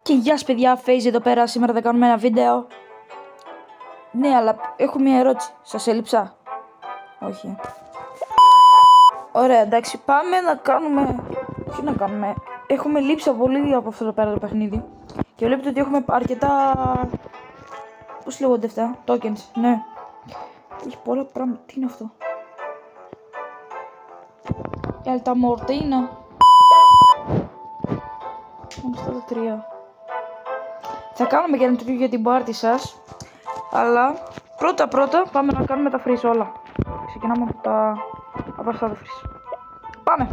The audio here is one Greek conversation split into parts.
Και γεια σας παιδιά, FaZe εδώ πέρα. Σήμερα θα κάνουμε ένα βίντεο. Ναι, αλλά έχω μια ερώτηση. Σας έλειψα? Όχι. Ωραία, εντάξει, πάμε να κάνουμε. Τι να κάνουμε? Έχουμε λείψει πολύ από αυτό εδώ πέρα το παιχνίδι. Και βλέπετε ότι έχουμε αρκετά. Πώς λέγονται αυτά? Tokens, ναι. Έχει πολλά πράγματα. Τι είναι αυτό? Η Αλταμορτίνα. Μόνο αυτά τα τρία. Θα κάνουμε και ένα τέτοιο για την πάρτι σας. Αλλά πρώτα πάμε να κάνουμε τα freeze όλα. Ξεκινάμε από αυτά τα freeze. Πάμε!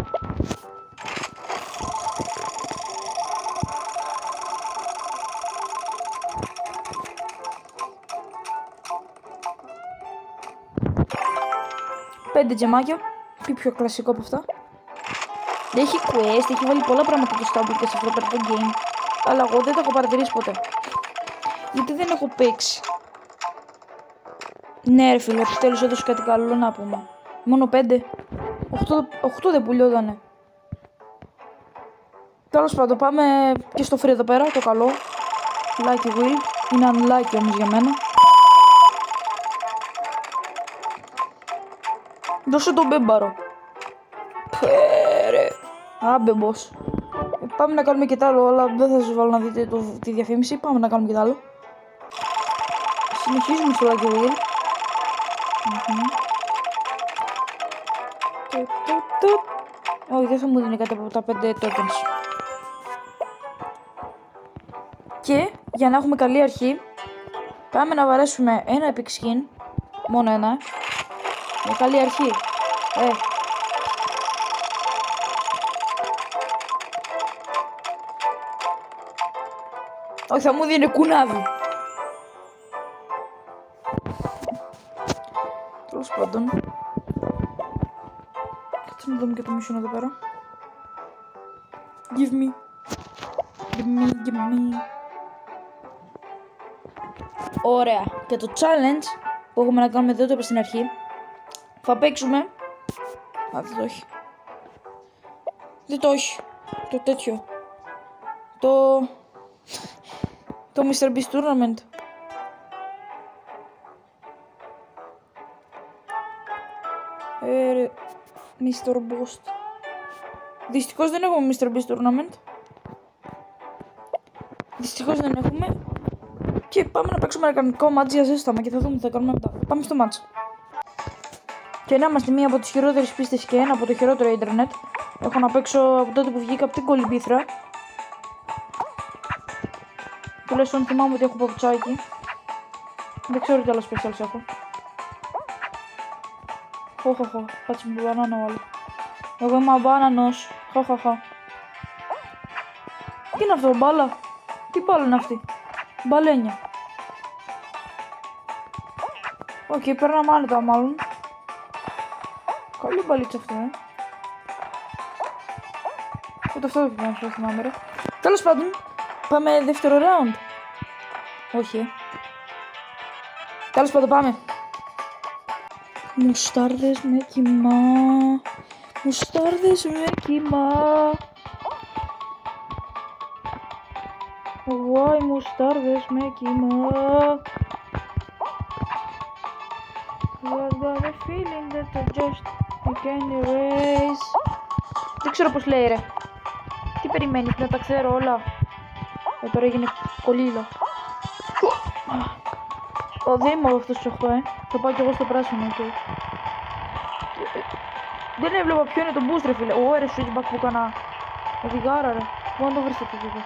Πέντε τζεμάκια. Τι πιο κλασικό από αυτά. Έχει quest, έχει βάλει πολλά πράγματα το Stumble και σε αυτό το game. Αλλά εγώ δεν το έχω παρατηρήσει ποτέ. Γιατί δεν έχω παίξει. Ναι ρε φίλε, επιτέλους έδωσε κάτι καλό να πούμε. Μόνο 5. 8 δεν πουλιότανε. Τέλος πάντων, πάμε και στο free εδώ πέρα, το καλό. Lucky wheel. Είναι unlucky όμως για μένα. Δώσε τον μπέμπαρο. Πέρε. Άμπεμπος. Πάμε να κάνουμε και τ' άλλο, αλλά δεν θα σας βάλω να δείτε τη διαφήμιση. Πάμε να κάνουμε και τ' άλλο. Συνεχίζουμε στο Lucky Wheel. Όχι, δεν θα μου δίνει κάτι από τα 5 tokens. Και για να έχουμε καλή αρχή, πάμε να βαρέσουμε ένα epic skin. Μόνο ένα. Με καλή αρχή. Όχι, θα μου δίνει κουνάδι. Τέλος πάντων. Κάτσε να δούμε και το μισό εδώ πέρα. Give me. Give me. Ωραία. Και το challenge που έχουμε να κάνουμε, δεν το είπα στην αρχή. Θα παίξουμε. Α, δεν το έχει. Δεν το έχει. Το τέτοιο. Το Mr. Beast Tournament. Mr. Beast. Δυστυχώς δεν έχουμε Mr. Beast Tournament. Δυστυχώς δεν έχουμε. Και πάμε να παίξουμε ένα κανονικό match για ζέσταμα και θα δούμε τι θα κάνουμε μετά. Πάμε στο match. Και να είμαστε μία από τις χειρότερες πίστες και ένα από το χειρότερο ίντερνετ. Έχω να παίξω από τότε που βγήκα από την κολυμπήθρα. Τουλάχιστον θυμάμαι ότι έχω παπουτσάκι. Δεν ξέρω τι άλλο specials έχω. Χοχοχο, κάτσε με μπανάνα ο άλλο. Εγώ είμαι αμπάνανος. Χοχοχο. Τι είναι αυτό, μπάλα? Τι μπάλα είναι αυτή? Μπαλένια. Οκ, παίρναμε άνετα μάλλον. Καλή μπαλίτσα αυτό, Ούτε αυτό δεν θυμάμαι, δεν θυμάμαι ρε. Τέλος πάντων, πάμε δεύτερο round. Όχι. Τέλος πάντων, πάμε. Μουστάρδες με κοιμά. Μουστάρδες με κοιμά. Why μουστάρδες με κοιμά. I've got a feeling that I just can't erase. Δεν ξέρω πως λέει ρε. Τι περιμένεις, να τα ξέρω όλα? Τώρα έγινε κολλήλο. Δεν είμαι αυτός στους 8, Θα πάω κι εγώ στο πράσινο, Δεν έβλεπα ποιο είναι το boost ρε φίλε. Ρε switchback που έκανα. Οδηγάρα ρε. Μόνο το βρίσκεται εδώ.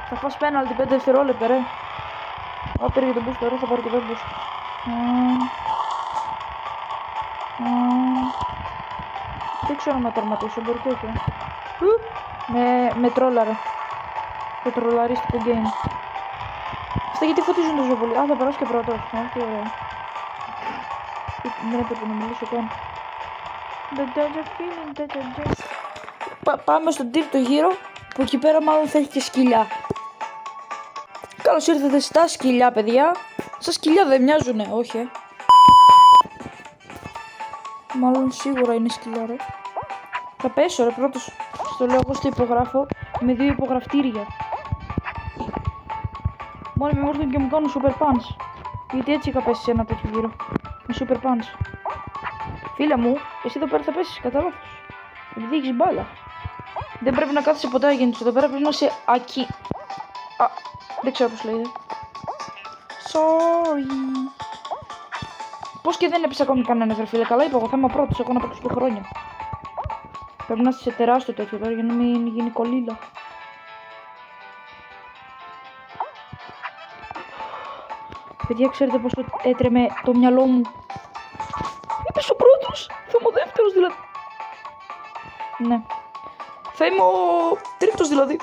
Θα φας πέναλτι 5 δευτερόλεπτα ρε. Πήρε για το boost τώρα, θα πάρω και το boost. Δεν ξέρω να τερματίσω, μπορεί και όχι. Με τρόλαρε. Το τρολαρίστικο game. Αυτά γιατί φωτίζουν τόσο πολύ? Α, θα περάσω και πρώτος. Τι ωραία. Δεν έπρεπε να μιλήσω καν. Πάμε στον τρίτο γύρο, που εκεί πέρα μάλλον θα έχει και σκυλιά. Καλώς ήρθατε στα σκυλιά, παιδιά. Στα σκυλιά δεν μοιάζουνε, όχι. Μάλλον σίγουρα είναι σκυλιά, ρε. Θα πέσω ρε πρώτος. Στο λέω εγώ στο υπογράφω. με 2 υπογραφτήρια. Μόλι με όρθουν και μου κάνουν super punch. Γιατί έτσι είχα πέσει σε ένα τέτοιο γύρο. Με super punch. Φίλε μου, εσύ εδώ πέρα θα πέσεις κατά λάθος. Επειδή έχεις μπάλα. Δεν πρέπει να κάθεσαι ποτέ αγέννητος. Εδώ πέρα πρέπει να είσαι ακί. Α, δεν ξέρω πώς λέγεται. Sorry. Πώς και δεν έπεσε ακόμη κανένας ρε φίλε. Καλά είπα εγώ θα είμαι πρώτος. Έχω να παίξω και χρόνια. Πρέπει να είσαι σε τεράστιο τέτοιο τώρα για να μην γίνει κολλήλα. Παιδιά, ξέρετε πόσο έτρεμε το μυαλό μου. Είπες ο πρώτος. Θα είμαι ο δεύτερος δηλαδή. Ναι. Θα είμαι ο τρίτος δηλαδή.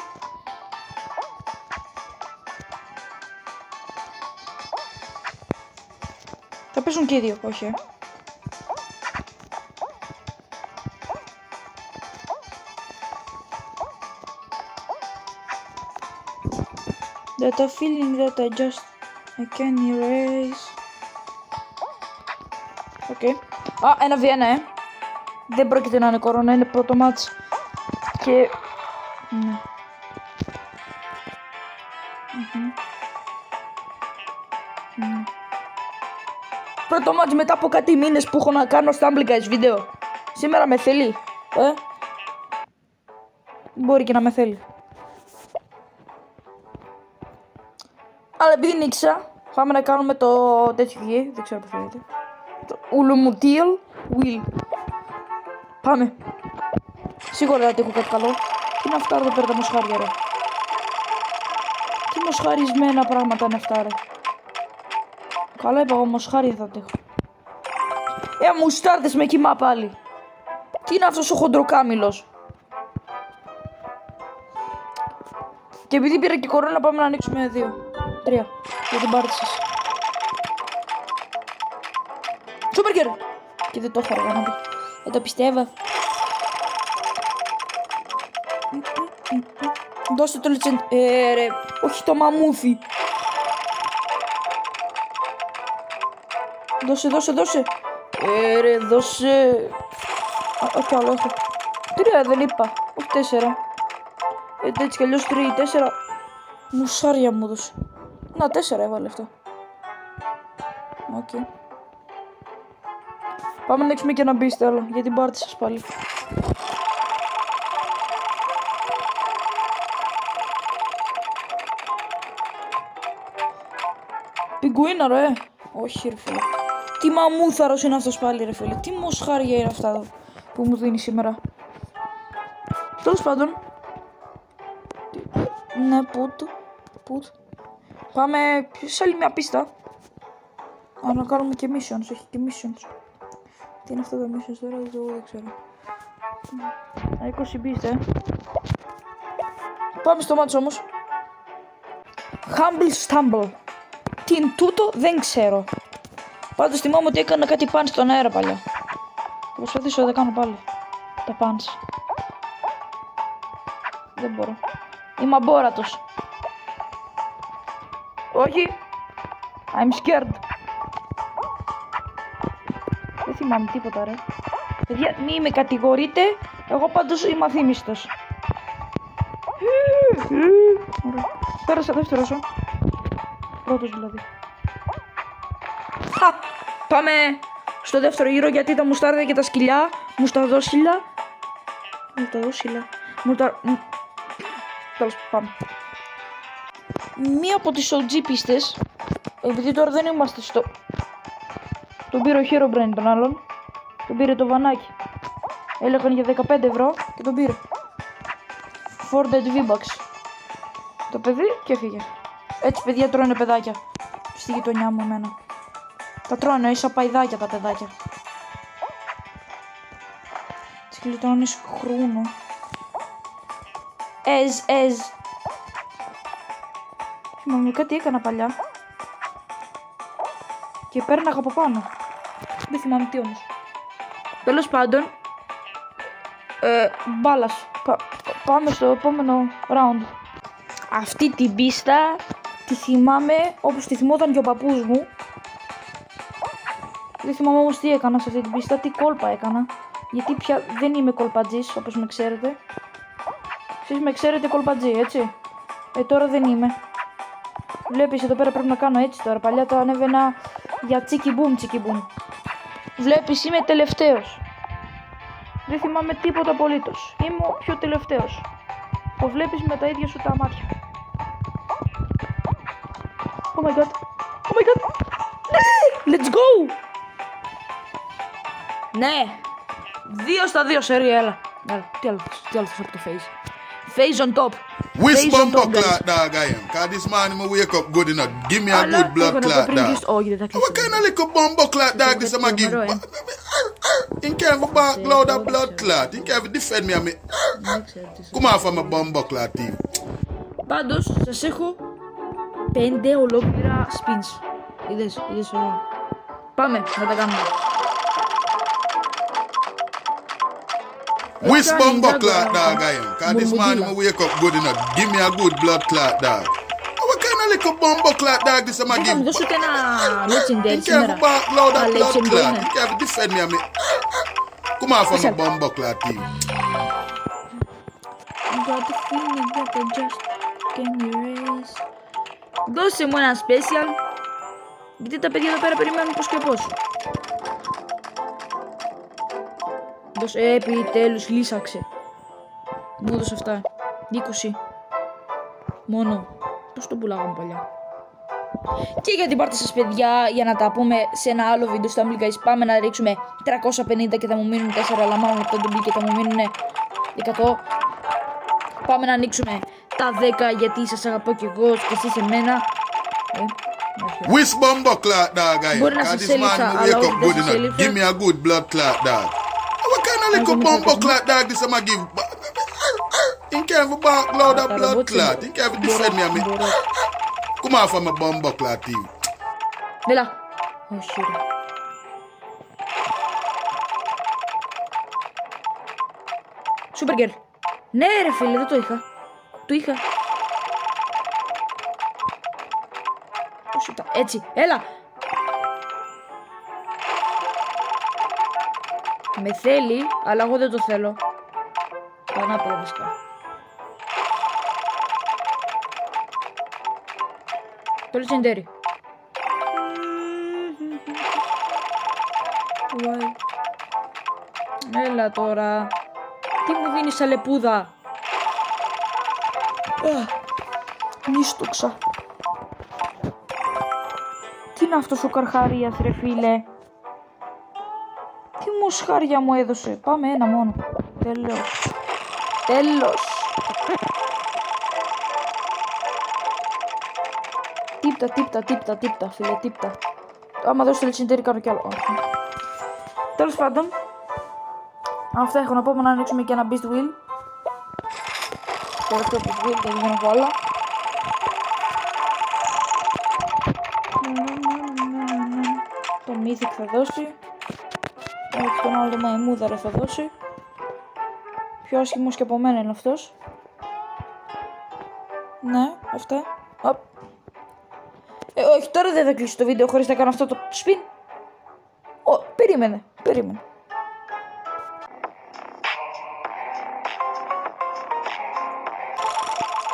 Θα πέσουν και οι δύο, όχι. That a feeling that I can erase. Οκ. Α, 1v1, Δεν πρόκειται να είναι κορώνα, είναι πρώτο μάτς. Και... ναι. Πρώτο μάτς μετά από κάτι μήνες που έχω να κάνω Stumble Guys βίντεο. Σήμερα με θέλει, Μπορεί και να με θέλει. Αλλά επειδή νίξα, πάμε να κάνουμε το τέτοιο γη, δεν ξέρω πώς λέγεται. Το Ουλουμουτίλ Will. Πάμε. Σίγουρα δεν έχω κάτι καλό. Τι είναι αυτά εδώ πέρα τα μοσχάρια ρε. Τι μοσχαρισμένα πράγματα είναι αυτά ρε. Καλά είπα εγώ μοσχάρια θα τέχω. Μουστάρδες με κοιμά πάλι. Τι είναι αυτός ο χοντροκάμιλος. Και επειδή πήρα και κορώνα πάμε να ανοίξουμε 2, 3 για την πάρτι σας. Σούπερκερ! Και δεν το έχω αργά να πει. Δεν το πιστεύω. Δώστε το λιτσεν... ρε, όχι το μαμούθι. Δώσε. Ρε, δώσε. Όχι άλλο έχω. 3 δεν είπα, όχι 4. Έτσι κι αλλιώς 3 ή 4. Μουσάρια μου έδωσε. Να 4 έβαλε αυτό. Οκ. Πάμε να ανοίξουμε και ένα μπίστε άλλο για την πάρτι σας πάλι. Πιγκουίνα ρε. Όχι ρε φίλε. Τι μαμούθαρος είναι αυτός πάλι ρε φίλε. Τι μοσχάρια είναι αυτά που μου δίνει σήμερα. Τέλος πάντων. Ναι, put. Πάμε σε άλλη μια πίστα. Α, να κάνουμε και missions, όχι και missions. Τι είναι αυτά τα missions τώρα, δεν ξέρω. 20 πίστα, Πάμε στο μάτσο όμως. Humble Stumble. Τι είναι τούτο, δεν ξέρω. Πάντως θυμάμαι ότι έκανα κάτι punch στον αέρα παλιά. Θα προσπαθήσω να τα κάνω πάλι. Τα punch. Δεν μπορώ. Είμαι αμπόρατος. Όχι. I'm scared. Δεν θυμάμαι τίποτα ρε. Παιδιά, μη με κατηγορείτε. Εγώ πάντως είμαι αθήμιστος. Πέρασα δεύτερος. Πρώτος δηλαδή. Πάμε στο δεύτερο γύρο γιατί τα μουστάρδια και τα σκυλιά. Μουσταδόσυλα. Τέλος, πάμε. Μία από τις OG πίστες, επειδή τώρα δεν είμαστε στο... Τον πήρε ο Herobrine τον άλλον. Τον πήρε το βανάκι. Έλεγαν για 15 ευρώ και τον πήρε. 4 dead V-Bucks. Το παιδί και έφυγε. Έτσι παιδιά τρώνε παιδάκια. Στη γειτονιά μου εμένα. Τα τρώνε ίσα παϊδάκια τα παιδάκια. Τι γλιτώνεις χρόνο. Εζ. Θυμάμαι κάτι έκανα παλιά. Και πέρναγα από πάνω. Δεν θυμάμαι τι όμως. Τέλος πάντων. Μπάλας. Πάμε στο επόμενο round. Αυτή την πίστα τη θυμάμαι όπως τη θυμόταν και ο παππούς μου. Δεν θυμάμαι όμως τι έκανα σε αυτή την πίστα, τι κόλπα έκανα. Γιατί πια δεν είμαι κολπατζής όπως με ξέρετε. Εσείς με ξέρετε κολπατζή, έτσι. Τώρα δεν είμαι. Βλέπεις εδώ πέρα πρέπει να κάνω έτσι τώρα. Παλιά το ανέβαινα για τσίκι μπουμ. Βλέπεις είμαι τελευταίος. Δεν θυμάμαι τίποτα απολύτως. Είμαι ο πιο τελευταίος. Το βλέπεις με τα ίδια σου τα μάτια. Oh my god. Oh my god. Ναι! Let's go! Ναι! 2-2 σερί, έλα. Τι άλλο θες από το face. Face on top. Which bumper clot dog I am? Cause this morning I wake up good enough. Give me a good blood clot dog. What kind of little bumper clot dog this am I give? You can't go back loud a blood clot. You can't defend me. Come on from a bumper clot team. Πάντως σας έχω 5 ολόκληρα spins. Είδες όλα. Πάμε να τα κάνουμε. Which bumper clot dog I am? Cause this morning I wake up good enough. Give me a good blood clot dog. What kind of little bumper clot dog this am I give? Θα μου δώσω και ένα legendary You σήμερα. can't go back loud a blood clot. You can't defend me. Come on from a bumper clot team. Got the feeling that I just can't erase. Δώσε μου ένα special. Γιατί τα παιδιά εδώ πέρα περιμένουν πως και πως. Δώσε, επιτέλους λύσαξε. Μου έδωσε αυτά. 20. Μόνο. Πώς το πουλάγαμε παλιά. Και για την πάρτι σας παιδιά, για να τα πούμε σε ένα άλλο βίντεο στο Family Guys, πάμε να ρίξουμε 350 και θα μου μείνουν 4, αλλά μάλλον από το και θα μου μείνουν 100. Πάμε να ανοίξουμε τα 10 γιατί σας αγαπώ και εγώ και εσείς εμένα. Which bumper clot dog I am? Μπορεί να σας έλειψα, αλλά όχι δεν σας έλειψα. Give me a good blood clot dog. What kind of little bumper clot dog this am I give? You can't go back loud a blood clot. You can't defend me. Come on from a bumper clot team. Έλα. Όχι ρε. Supergirl. Ναι ρε φίλε, δεν το είχα. Το είχα. Πώς είπα, έτσι, έλα. Με θέλει, αλλά εγώ δεν το θέλω. Το ανάποδα βασικά. Το legendary. Έλα τώρα. Τι μου δίνεις σαν λεπούδα. Νίστοξα. Τι είναι αυτός ο καρχαρίας ρε φίλε. Τι μοσχάρια μου έδωσε. Πάμε ένα μόνο. Τέλος. Τέλος. Τίπτα φίλε, τίπτα. Άμα δώσει το legendary κάνω κι άλλο. Τέλος πάντων. Αυτά έχω να πω, να ανοίξουμε και ένα beast wheel. Τελευταίο beast wheel, γιατί δεν έχω άλλα. Το mythic θα δώσει. Έτσι τον άλλο το μαϊμούδαρο θα δώσει. Πιο άσχημος και από μένα είναι αυτός. Ναι, αυτά. Όχι, τώρα δεν θα κλείσω το βίντεο χωρίς να κάνω αυτό το spin. Περίμενε.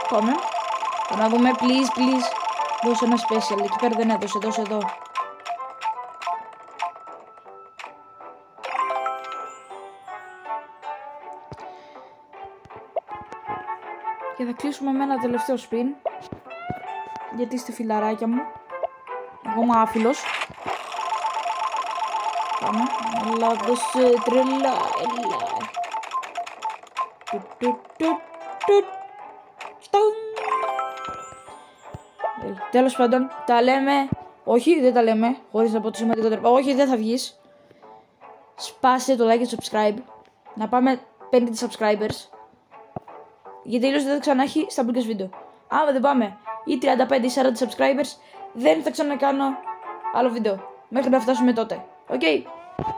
Πάμε. Να δούμε, please. Δώσε ένα special. Εκεί πέρα δεν έδωσε, δώσε εδώ. Και θα κλείσουμε με ένα τελευταίο spin. Γιατί είστε φιλαράκια μου. Εγώ είμαι άφιλος. Πάμε. Έλα, δώσε τρελά. Τέλος πάντων, τα λέμε. Όχι, δεν τα λέμε. Χωρίς να πω το σημαντικότερο. Όχι, δεν θα βγεις. Σπάστε το like και subscribe. Να πάμε 50 subscribers. Γιατί αλλιώς δεν θα ξανά έχει στα μπλουκές βίντεο. Άμα δεν πάμε ή 35 ή 40 subscribers, δεν θα ξανακάνω άλλο βίντεο. Μέχρι να φτάσουμε τότε. Οκ.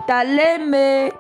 Τα λέμε.